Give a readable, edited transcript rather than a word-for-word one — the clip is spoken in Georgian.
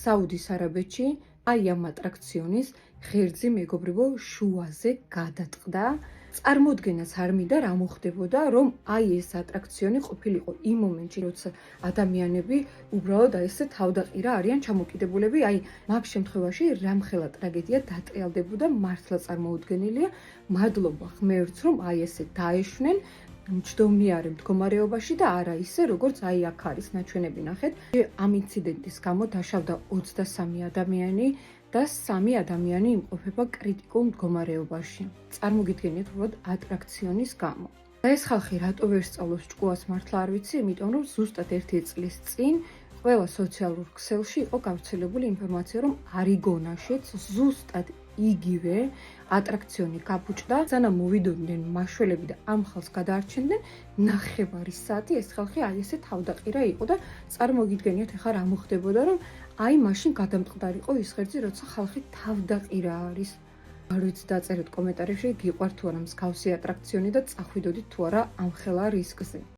საუდის არაბეთში აი ამ ატრაქციონის ღერძი მეგობრებო შუაზე გადატყდა. წარმოდგენას არ მინდა რა მოხდებოდა, რომ აი ეს ატრაქციონი ყოფილიყო იმ მომენტში, როცა ადამიანები უბრალოდ აი ესე თავდაყირა არიან ჩამოკიდებულები, აი მაგ შემთხვევაში რამხელა ტრაგედია დატრიალდებოდა, მართლა წარმოუდგენელია. მადლობა ღმერთს, რომ აი ესე დაეშვნენ მჯდომიარე მდგომარეობაში და არა ისე, როგორც აი აქ არის ნაჩვენები ნახეთ. ამ ინციდენტის გამო დაშავდა 23 ადამიანი და 3 ადამიანი იმყოფება კრიტიკულ მდგომარეობაში. წარმოგიდგენიათ უბრალოდ ატრაქციონის გამო. და ეს ხალხი რატო ვერ სწავლობს ჭკუას მართლა არ ვიცი, იმიტომ რომ ზუსტად 1 წლის წინ ყველა სოციალურ ქსელში იყო გავრცელებული ინფორმაცია, რომ არიგონაშიც ზუსტად იგივე ატრაქციონი გაფუჭდა, სანამ მოვიდოდნენ მაშველები და ამ ხალხს გადაარჩენდნენ 9 საათი ეს ხალხი აი ესე თავდაყირა იყო და წარმოგიდგენიათ ახლა რა მოხდებოდა, რომ აი მაშინ გადამტყდარიყო ის ღერძი, როცა ხალხი თავდაყირა არის. არ ვიცი დაწერეთ კომენტარებში გიყვართ თუ არა მსგავსი ატრაქციონი და წახვიდოდით თუ არა ამ ხელა რისკზე.